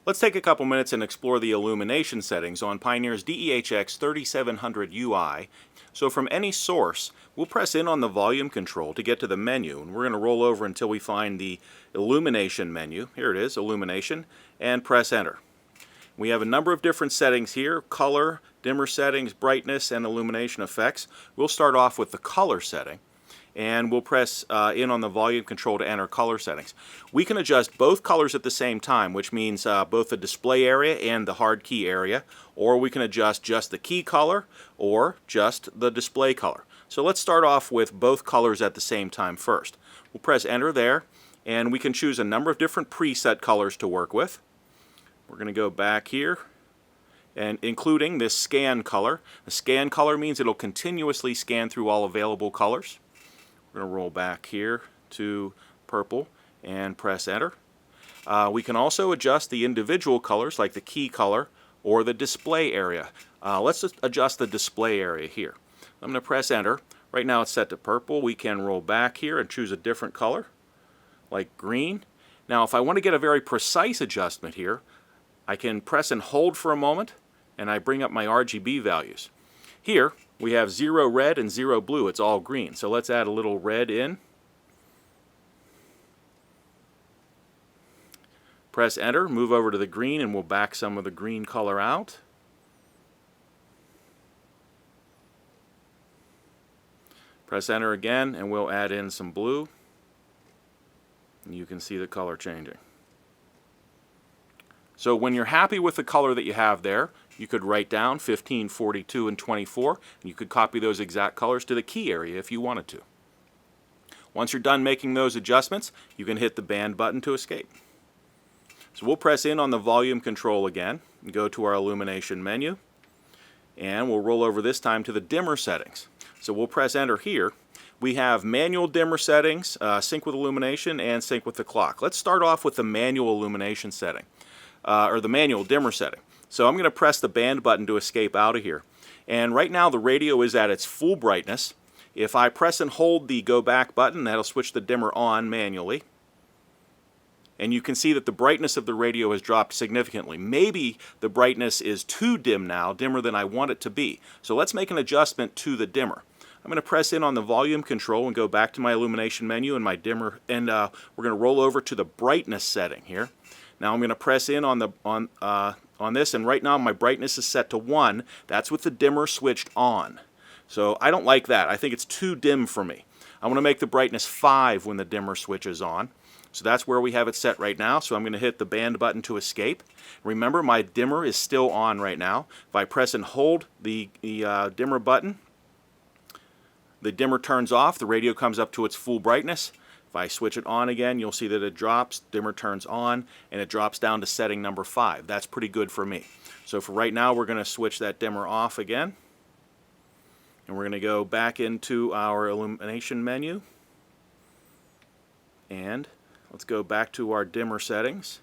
Let's take a couple minutes and explore the illumination settings on Pioneer's DEH-X3700UI. So from any source, we'll press in on the volume control to get to the menu, and we're going to roll over until we find the illumination menu. Here it is, illumination, and press enter. We have a number of different settings here: color, dimmer settings, brightness, and illumination effects. We'll start off with the color setting, and we'll press in on the volume control to enter color settings. We can adjust both colors at the same time, which means both the display area and the hard key area, or we can adjust just the key color or just the display color. So let's start off with both colors at the same time first. We'll press enter there, and we can choose a number of different preset colors to work with. We're going to go back here, and including this scan color. The scan color means it'll continuously scan through all available colors. We're going to roll back here to purple and press enter. We can also adjust the individual colors like the key color or the display area. Let's just adjust the display area here. I'm going to press enter. Right now it's set to purple. We can roll back here and choose a different color like green. Now if I want to get a very precise adjustment here, I can press and hold for a moment, and I bring up my RGB values. Here we have 0 red and 0 blue. It's all green. So let's add a little red in. Press enter, move over to the green, and we'll back some of the green color out. Press enter again, and we'll add in some blue. And you can see the color changing. So when you're happy with the color that you have there, you could write down 15, 42, and 24, and you could copy those exact colors to the key area if you wanted to. Once you're done making those adjustments, you can hit the band button to escape. So we'll press in on the volume control again, and go to our illumination menu, and we'll roll over this time to the dimmer settings. So we'll press enter here. We have manual dimmer settings, sync with illumination, and sync with the clock. Let's start off with the manual illumination setting, or the manual dimmer setting. So I'm going to press the band button to escape out of here. And right now the radio is at its full brightness. If I press and hold the go back button, that'll switch the dimmer on manually. And you can see that the brightness of the radio has dropped significantly. Maybe the brightness is too dim now, dimmer than I want it to be. So let's make an adjustment to the dimmer. I'm going to press in on the volume control and go back to my illumination menu and my dimmer, and we're going to roll over to the brightness setting here. Now I'm going to press in on this, and right now my brightness is set to 1. That's with the dimmer switched on. So I don't like that. I think it's too dim for me. I want to make the brightness 5 when the dimmer switches on. So that's where we have it set right now. So I'm going to hit the band button to escape. Remember, my dimmer is still on right now. If I press and hold the dimmer button, the dimmer turns off. The radio comes up to its full brightness. If I switch it on again, you'll see that it drops, dimmer turns on, and it drops down to setting number 5. That's pretty good for me. So for right now, we're going to switch that dimmer off again. And we're going to go back into our illumination menu. And let's go back to our dimmer settings.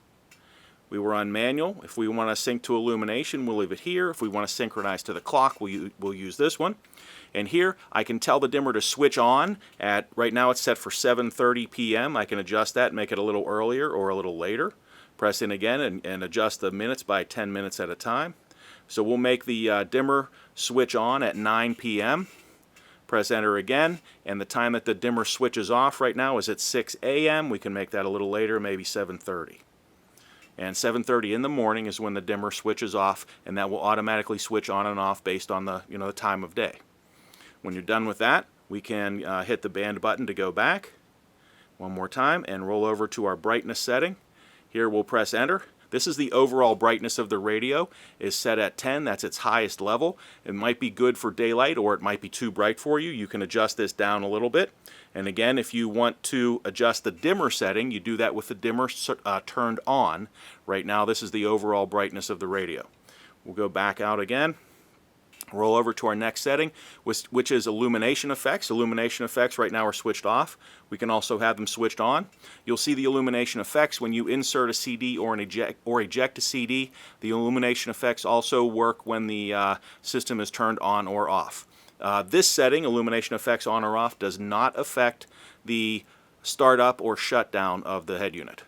We were on manual. If we want to sync to illumination, we'll leave it here. If we want to synchronize to the clock, we'll use this one. And here, I can tell the dimmer to switch on at, right now it's set for 7:30 p.m. I can adjust that and make it a little earlier or a little later. Press in again and adjust the minutes by 10 minutes at a time. So we'll make the dimmer switch on at 9 p.m. Press enter again, and the time that the dimmer switches off right now is at 6 a.m. We can make that a little later, maybe 7:30. And 7:30 in the morning is when the dimmer switches off, and that will automatically switch on and off based on the time of day. When you're done with that, we can hit the band button to go back one more time and roll over to our brightness setting. Here we'll press enter. This is the overall brightness of the radio. It's set at 10. That's its highest level. It might be good for daylight, or it might be too bright for you. You can adjust this down a little bit. And again, if you want to adjust the dimmer setting, you do that with the dimmer turned on. Right now, this is the overall brightness of the radio. We'll go back out again. Roll over to our next setting, which is illumination effects. Illumination effects right now are switched off. We can also have them switched on. You'll see the illumination effects when you insert a CD or eject a CD. The illumination effects also work when the system is turned on or off. This setting, illumination effects on or off, does not affect the startup or shutdown of the head unit.